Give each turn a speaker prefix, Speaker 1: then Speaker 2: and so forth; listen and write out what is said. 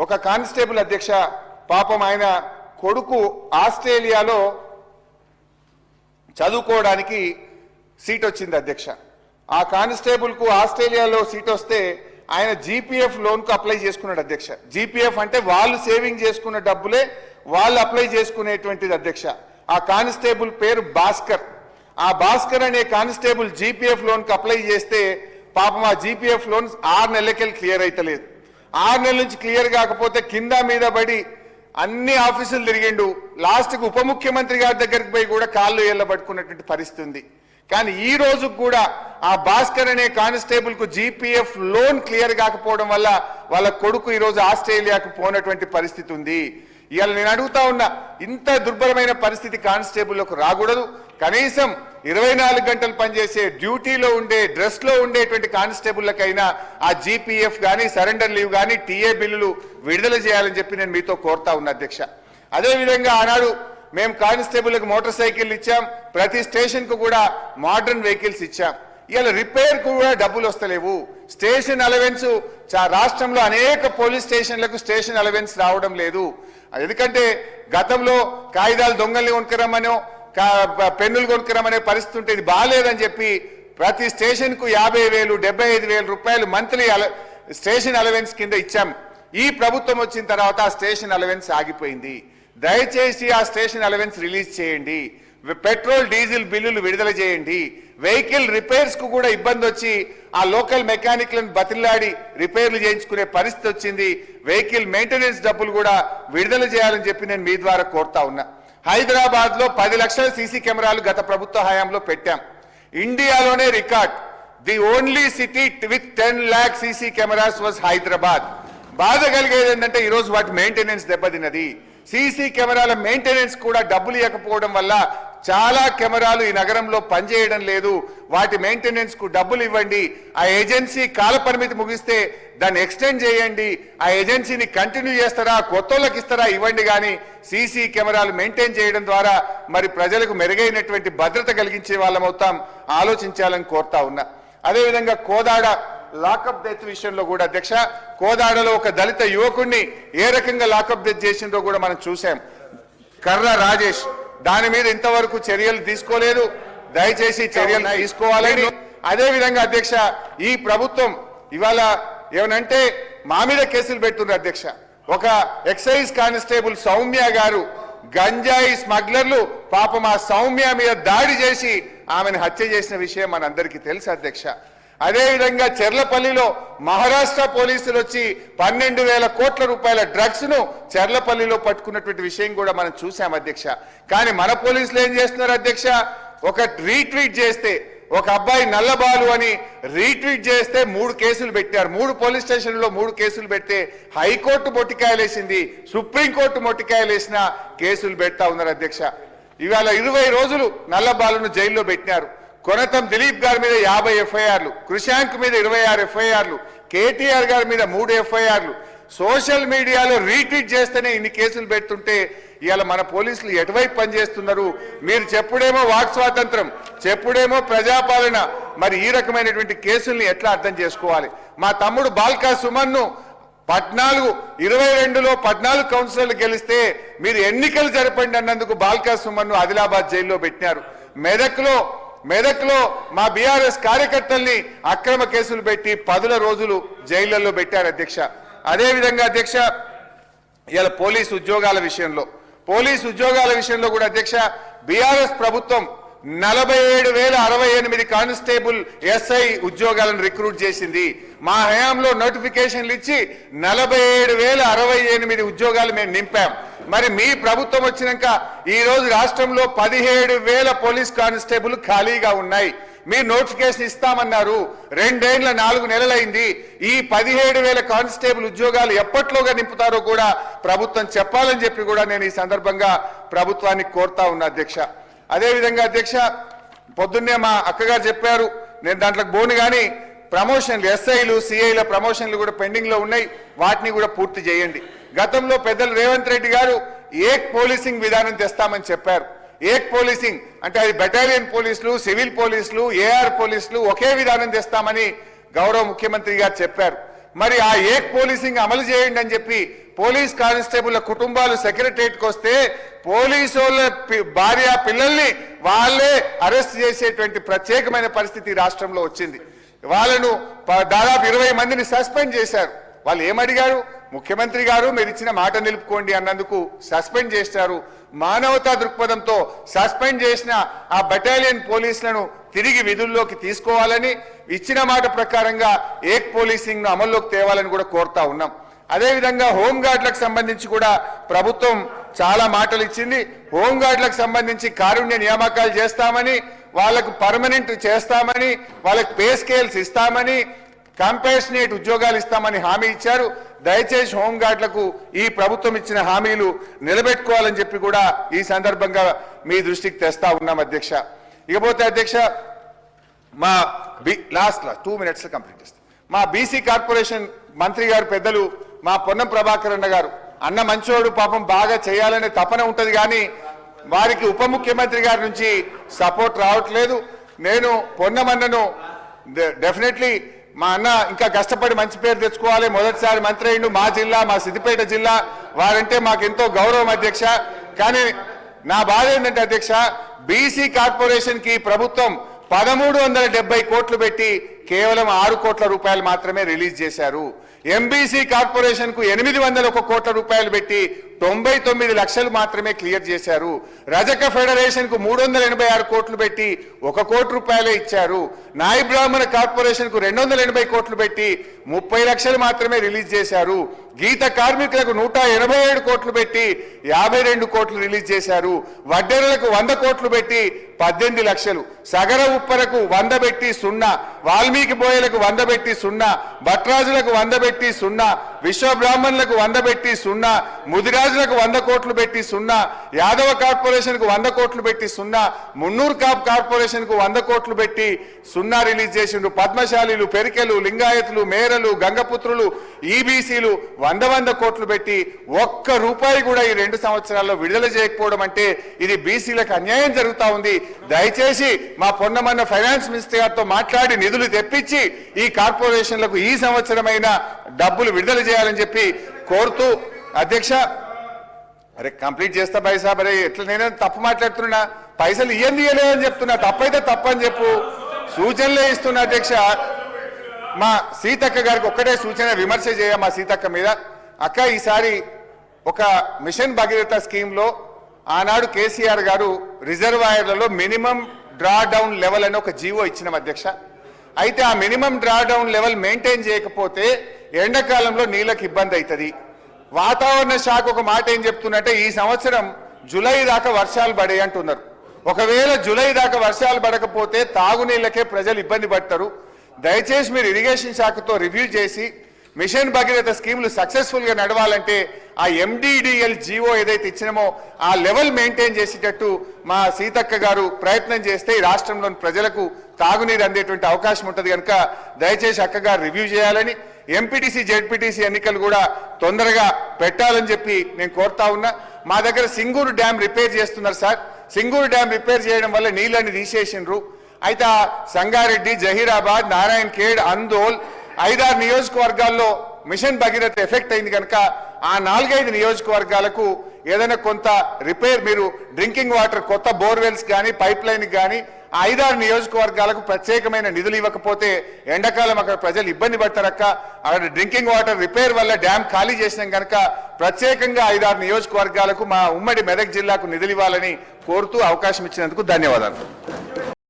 Speaker 1: ఒక కానిస్టేబుల్ అధ్యక్ష పాపం ఆయన కొడుకు ఆస్ట్రేలియాలో చదువుకోవడానికి సీట్ వచ్చింది అధ్యక్ష. ఆ కానిస్టేబుల్ కు ఆస్ట్రేలియాలో సీట్ వస్తే ఆయన జీపీఎఫ్ లోన్ కు అప్లై చేసుకున్నాడు అధ్యక్ష. జీపీఎఫ్ అంటే వాళ్ళు సేవింగ్ చేసుకున్న డబ్బులే వాళ్ళు అప్లై చేసుకునేటువంటిది అధ్యక్ష. ఆ కానిస్టేబుల్ పేరు భాస్కర్. ఆ భాస్కర్ అనే కానిస్టేబుల్ జీపీఎఫ్ లోన్ కు అప్లై చేస్తే పాపం ఆ జీపీఎఫ్ లోన్ 6 నెలలకెళ్ళి క్లియర్ అయితలేదు. 6 నెలల నుంచి క్లియర్ కాకపోతే కింద మీద పడి అన్ని ఆఫీసులు తిరిగిండు. లాస్ట్కి ఉప ముఖ్యమంత్రి గారి దగ్గరికి పోయి కూడా కాళ్ళు ఎల్లబట్టుకున్నటువంటి పరిస్థితి ఉంది. కానీ ఈ రోజు కూడా ఆ భాస్కర్ అనే కానిస్టేబుల్ కు జీపీఎఫ్ లోన్ క్లియర్ కాకపోవడం వల్ల వాళ్ళ కొడుకు ఈ రోజు ఆస్ట్రేలియాకు పోనటువంటి పరిస్థితి ఉంది. ఇవాళ నేను అడుగుతా ఉన్నా, ఇంత దుర్భరమైన పరిస్థితి కానిస్టేబుల్లోకి రాకూడదు. కనీసం 24 గంటలు పనిచేసే డ్యూటీలో ఉండే డ్రెస్ లో ఉండేటువంటి కానిస్టేబుల్లకైనా ఆ జీపీఎఫ్ కానీ సరెండర్ లీవ్ కానీ టీఏ బిల్లులు విడుదల చేయాలని చెప్పి నేను మీతో కోరుతా ఉన్నా అధ్యక్ష. అదేవిధంగా ఆనాడు మేము కానిస్టేబుల్కి మోటార్ సైకిల్ ఇచ్చాం, ప్రతి స్టేషన్ కు కూడా మోడర్న్ వెహికల్స్ ఇచ్చాం. ఇవాళ రిపేర్ కు కూడా డబ్బులు వస్తలేవు. స్టేషన్ అలవెన్స్ రాష్ట్రంలో అనేక పోలీస్ స్టేషన్లకు స్టేషన్ అలవెన్స్ రావడం లేదు. ఎందుకంటే గతంలో కాగితాలు దొంగల్ని కొనుక్కరమ్మనో పెన్నులు కొనుక్కరమనే పరిస్థితి ఉంటే ఇది బాగాలేదని చెప్పి ప్రతి స్టేషన్ కు 50,000 75,000 రూపాయలు మంత్లీ స్టేషన్ అలవెన్స్ కింద ఇచ్చాం. ఈ ప్రభుత్వం వచ్చిన తర్వాత ఆ స్టేషన్ అలవెన్స్ ఆగిపోయింది. దయచేసి ఆ స్టేషన్ అలవెన్స్ రిలీజ్ చేయండి. పెట్రోల్ డీజిల్ బిల్లులు విడుదల చేయండి. వెహికల్ రిపేర్స్ కు కూడా ఇబ్బంది వచ్చి ఆ లోకల్ మెకానిక్లను బతిలాడి రిపేర్లు చేయించుకునే పరిస్థితి వచ్చింది. వెహికల్ మెయింటెనెన్స్ డబ్బులు కూడా విడుదల చేయాలని చెప్పి నేను మీ ద్వారా కోరుతా ఉన్నా. హైదరాబాద్ లో 10 లక్షల సీసీ కెమెరాలు గత ప్రభుత్వ హయాంలో పెట్టాం. ఇండియాలోనే record. The only city with 10 lakh CC cameras was Hyderabad. బాధ కలిగేది ఏంటంటే ఈరోజు వాటి మెయింటెనెన్స్ దెబ్బతిన్నది. సీసీ కెమెరాల మెయింటెనెన్స్ కూడా డబ్బులు ఇవ్వకపోవడం వల్ల చాలా కెమెరాలు ఈ నగరంలో పనిచేయడం లేదు. వాటి మెయింటెనెన్స్ కు డబ్బులు ఇవ్వండి. ఆ ఏజెన్సీ కాల పరిమితి ముగిస్తే దాన్ని ఎక్స్టెండ్ చేయండి. ఆ ఏజెన్సీని కంటిన్యూ చేస్తారా, కొత్త వాళ్ళకి ఇస్తారా ఇవ్వండి. కానీ సీసీ కెమెరాలు మెయింటైన్ చేయడం ద్వారా మరి ప్రజలకు మెరుగైనటువంటి భద్రత కలిగించే వాళ్ళం అవుతాం. ఆలోచించాలని కోరుతా ఉన్నా. అదేవిధంగా కోదాడ లాకప్ డెత్ విషయంలో కూడా అధ్యక్ష, కోదాడలో ఒక దళిత యువకుడిని ఏ రకంగా లాకప్ డెత్ చేసిందో కూడా మనం చూసాం. కర్ర రాజేష్, దాని మీద ఇంతవరకు చర్యలు తీసుకోలేదు. దయచేసి చర్యలు తీసుకోవాలని. అదేవిధంగా అధ్యక్ష, ఈ ప్రభుత్వం ఇవాళ ఏమనంటే మా మీద కేసులు పెడుతున్నారు అధ్యక్ష. ఒక ఎక్సైజ్ కానిస్టేబుల్ సౌమ్య గారు గంజాయి స్మగ్లర్లు పాపం ఆ సౌమ్య మీద దాడి చేసి ఆమెను హత్య చేసిన విషయం మనందరికీ తెలుసు అధ్యక్ష. అదేవిధంగా చెర్లపల్లిలో మహారాష్ట్ర పోలీసులు వచ్చి 12,000 కోట్ల రూపాయల డ్రగ్స్ ను చెర్లపల్లిలో పట్టుకున్నటువంటి విషయం కూడా మనం చూసాం అధ్యక్ష. కానీ మన పోలీసులు ఏం చేస్తున్నారు అధ్యక్ష, ఒక రీట్వీట్ చేస్తే ఒక అబ్బాయి నల్లబాలు అని రీట్వీట్ చేస్తే 3 కేసులు పెట్టారు. 3 పోలీస్ స్టేషన్లో 3 కేసులు పెడితే హైకోర్టు మొట్టికాయలేసింది, సుప్రీంకోర్టు మొట్టికాయలేసిన కేసులు పెడతా ఉన్నారు అధ్యక్ష. ఇవాళ 20 రోజులు నల్లబాలును జైల్లో పెట్టినారు. కొనతం దిలీప్ గారి మీద 50 ఎఫ్ఐఆర్లు, కృషాంక్ మీద 26 ఎఫ్ఐఆర్లు, కేటీఆర్ గారి మీద 3 ఎఫ్ఐఆర్లు. సోషల్ మీడియాలో రీట్వీట్ చేస్తేనే ఇన్ని కేసులు పెడుతుంటే ఇవాళ మన పోలీసులు ఎటువైపు పనిచేస్తున్నారు? మీరు చెప్పుడేమో వాక్ స్వాతంత్రం, చెప్పుడేమో ప్రజాపాలన, మరి ఈ రకమైనటువంటి కేసుల్ని ఎట్లా అర్థం చేసుకోవాలి? మా తమ్ముడు బాల్కా సుమన్ను 22లో 14 కౌన్సిలర్లు గెలిస్తే మీరు ఎన్నికలు జరపండి అన్నందుకు బాల్కా సుమన్ను ఆదిలాబాద్ జైల్లో పెట్టినారు. మెదక్లో మా బీఆర్ఎస్ కార్యకర్తల్ని అక్రమ కేసులు పెట్టి 10 రోజులు జైళ్లలో పెట్టారు అధ్యక్ష. అదేవిధంగా అధ్యక్ష, ఇలా పోలీసు ఉద్యోగాల విషయంలో కూడా అధ్యక్ష, బీఆర్ఎస్ ప్రభుత్వం 47,068 కానిస్టేబుల్ ఎస్ఐ ఉద్యోగాలను రిక్రూట్ చేసింది. మా హయాంలో నోటిఫికేషన్లు ఇచ్చి 47,068 ఉద్యోగాలు మేము నింపాం. మరి మీ ప్రభుత్వం వచ్చినాక ఈ రోజు రాష్ట్రంలో 17,000 పోలీస్ కానిస్టేబుల్ ఖాళీగా ఉన్నాయి. మీరు నోటిఫికేషన్ ఇస్తామన్నారు. 2 ఏళ్ల 4 నెలలైంది. ఈ 17,000 కానిస్టేబుల్ ఉద్యోగాలు ఎప్పట్లోగా నింపుతారో కూడా ప్రభుత్వం చెప్పాలని చెప్పి కూడా నేను ఈ సందర్భంగా ప్రభుత్వాన్ని కోరుతా ఉన్నా అధ్యక్ష. అదేవిధంగా అధ్యక్ష, పొద్దున్నే మా అక్కగారు చెప్పారు, నేను దాంట్లోకి పోను కానీ ప్రమోషన్లు ఎస్ఐలు సిఐల ప్రమోషన్లు కూడా పెండింగ్ లో ఉన్నాయి. వాటిని కూడా పూర్తి చేయండి. గతంలో పెద్దలు రేవంత్ రెడ్డి గారు ఏక్ పోలీసింగ్ విధానం తెస్తామని చెప్పారు. ఏక్ పోలీసింగ్ అంటే అది బెటాలియన్ పోలీసులు, సివిల్ పోలీసులు, ఏఆర్ పోలీసులు ఒకే విధానం తెస్తామని గౌరవ ముఖ్యమంత్రి గారు చెప్పారు. మరి ఆ ఏక్ పోలీసింగ్ అమలు చేయండి అని చెప్పి పోలీస్ కానిస్టేబుల్ కుటుంబాలు సెక్రటరియట్కి వస్తే పోలీసు వాళ్ళ భార్య పిల్లల్ని వాళ్ళే అరెస్ట్ చేసేటువంటి ప్రత్యేకమైన పరిస్థితి రాష్ట్రంలో వచ్చింది. వాళ్ళను దాదాపు 20 మందిని సస్పెండ్ చేశారు. వాళ్ళు ఏమడిగారు? ముఖ్యమంత్రి గారు మీరు ఇచ్చిన మాట నిలుపుకోండి అన్నందుకు సస్పెండ్ చేశారు. మానవతా దృక్పథంతో సస్పెండ్ చేసిన ఆ బెటాలియన్ పోలీసులను తిరిగి విధుల్లోకి తీసుకోవాలని, ఇచ్చిన మాట ప్రకారంగా ఏక్ పోలీసింగ్ ను అమల్లోకి తేవాలని కూడా కోరుతా ఉన్నాం. అదేవిధంగా హోంగార్డులకు సంబంధించి కూడా ప్రభుత్వం చాలా మాటలు ఇచ్చింది. హోంగార్డులకు సంబంధించి కారుణ్య నియామకాలు చేస్తామని, వాళ్ళకు పర్మనెంట్ చేస్తామని, వాళ్ళకి పే స్కేల్స్ ఇస్తామని, కంపాషనేట్ ఉద్యోగాలు ఇస్తామని హామీ ఇచ్చారు. దయచేసి హోంగార్డులకు ఈ ప్రభుత్వం ఇచ్చిన హామీలు నిలబెట్టుకోవాలని చెప్పి కూడా ఈ సందర్భంగా మీ దృష్టికి తెస్తా ఉన్నాం అధ్యక్ష. ఇకపోతే అధ్యక్ష, మా లాస్ట్ 2 minutes కంప్లీట్ చేస్తాం. మా బీసీ కార్పొరేషన్ మంత్రి గారు పెద్దలు మా పొన్నం ప్రభాకర్ అన్న గారు, అన్న మంచోడు పాపం బాగా చేయాలనే తపన ఉంటది కానీ వారికి ఉప ముఖ్యమంత్రి గారి నుంచి సపోర్ట్ రావట్లేదు. నేను పొన్నమన్నను డెఫినెట్లీ మా అన్న ఇంకా కష్టపడి మంచి పేరు తెచ్చుకోవాలి. మొదటిసారి మంత్రి అయ్యిండు. మా జిల్లా, మా సిద్దిపేట జిల్లా, వారంటే మాకు ఎంతో గౌరవం అధ్యక్ష. కానీ నా బాధ ఏంటంటే అధ్యక్ష, బీసీ కార్పొరేషన్ కి ప్రభుత్వం 1370 కోట్లు పెట్టి కేవలం 6 కోట్ల రూపాయలు మాత్రమే రిలీజ్ చేశారు. ఎంబీసీ కార్పొరేషన్ కు 801 కోట్ల రూపాయలు పెట్టి 99 లక్షలు మాత్రమే క్లియర్ చేశారు. రజక ఫెడరేషన్ కు 386 కోట్లు పెట్టి 1 కోటి రూపాయలే ఇచ్చారు. నాయి బ్రాహ్మణ కార్పొరేషన్ కు 280 కోట్లు పెట్టి 30 లక్షలు మాత్రమే రిలీజ్ చేశారు. గీత కార్మికులకు 187 కోట్లు పెట్టి 52 కోట్లు రిలీజ్ చేశారు. వడ్డెరలకు 100 కోట్లు పెట్టి 18 లక్షలు, సగర ఉప్పరకు 100 పెట్టి 0, వాల్మీకి బోయలకు 100 పెట్టి 0, భట్రాజులకు 100 పెట్టి 0, విశ్వ బ్రాహ్మణులకు 100 పెట్టి 0, ముదిరాజులకు 100 కోట్లు పెట్టి 0, యాదవ కార్పొరేషన్ కు 100 కోట్లు పెట్టి 0, మున్నూరు కాప్ కార్పొరేషన్ కు 100 కోట్లు పెట్టి 0 రిలీజ్ చేసిండ్రు. పద్మశాలీలు, పెరికెలు, లింగాయతులు, మేరలు, గంగపుత్రులు, ఈబీసీలు 100 కోట్లు పెట్టి 1 రూపాయి కూడా ఈ 2 సంవత్సరాల్లో విడుదల చేయకపోవడం అంటే ఇది బీసీలకు అన్యాయం జరుగుతా ఉంది. దయచేసి మా పొన్నమన్న ఫైనాన్స్ మినిస్టర్ గారితో మాట్లాడి నిధులు తెప్పించి ఈ కార్పొరేషన్లకు ఈ సంవత్సరమైన డబ్బులు విడుదల చేయాలని చెప్పి కోరుతూ అధ్యక్ష. అరే కంప్లీట్ చేస్తా భాయ్ సాబ్, అరే ఎట్లా నేను తప్పు మాట్లాడుతున్నా, పైసలు ఇయ్యలేదని చెప్తున్నా, తప్పైతే తప్పని చెప్పు, సూచనలే ఇస్తున్నా అధ్యక్ష. మా సీతక్క గారికి ఒక్కటే సూచన, విమర్శ చేయ మా సీతక్క మీద. అక్క, ఈసారి ఒక మిషన్ భగీరథ స్కీమ్ లో ఆనాడు కేసీఆర్ గారు రిజర్వాయర్లలో మినిమం డ్రా డౌన్ లెవెల్ అని ఒక జీవో ఇచ్చిన అధ్యక్ష. అయితే ఆ minimum draw down level maintain చేయకపోతే ఎండాకాలంలో నీళ్ళకి ఇబ్బంది అవుతుంది. వాతావరణ శాఖ ఒక మాట ఏం చెప్తున్నట్టే, ఈ సంవత్సరం జూలై దాకా వర్షాలు పడాయి అంటున్నారు. ఒకవేళ జూలై దాకా వర్షాలు పడకపోతే తాగునీళ్ళకే ప్రజలు ఇబ్బంది పడతారు. దయచేసి మీరు ఇరిగేషన్ శాఖతో రివ్యూ చేసి మిషన్ భగీరథ స్కీములు సక్సెస్ఫుల్ గా నడవాలంటే ఆ ఎండిడిఎల్ జీవో ఏదైతే ఇచ్చినామో ఆ లెవెల్ మెయింటైన్ చేసేటట్టు మా సీతక్క గారు ప్రయత్నం చేస్తే ఈ రాష్ట్రంలోని ప్రజలకు తాగునీరు అందేటువంటి అవకాశం ఉంటుంది కనుక దయచేసి అక్క గారు రివ్యూ చేయాలని, ఎంపీటీసీ జెడ్పీటీసీ ఎన్నికలు కూడా తొందరగా పెట్టాలని చెప్పి నేను కోరుతా ఉన్నా. మా దగ్గర సింగూరు డ్యామ్ రిపేర్ చేస్తున్నారు సార్. సింగూరు డ్యామ్ రిపేర్ చేయడం వల్ల నీళ్ళని తీసేసిండ్రు. అయితే సంగారెడ్డి, జహీరాబాద్, నారాయణ్ ఖేడ్, అందోల్ 5-6 నియోజకవర్గాల్లో మిషన్ భగీరథ ఎఫెక్ట్ అయింది కనుక ఆ 4-5 నియోజకవర్గాలకు ఏదైనా కొంత రిపేర్, మీరు డ్రింకింగ్ వాటర్ కొత్త బోర్వెల్స్ కానీ పైప్ లైన్ కానీ 5-6 నియోజకవర్గాలకు ప్రత్యేకమైన నిధులు ఇవ్వకపోతే ఎండాకాలం అక్కడ ప్రజలు ఇబ్బంది పడతారక్క. అక్కడ డ్రింకింగ్ వాటర్ రిపేర్ వల్ల డ్యామ్ ఖాళీ చేసినాం కనుక ప్రత్యేకంగా 5-6 నియోజకవర్గాలకు మా ఉమ్మడి మెదక్ జిల్లాకు నిధులు ఇవ్వాలని కోరుతూ అవకాశం ఇచ్చినందుకు ధన్యవాదాలు.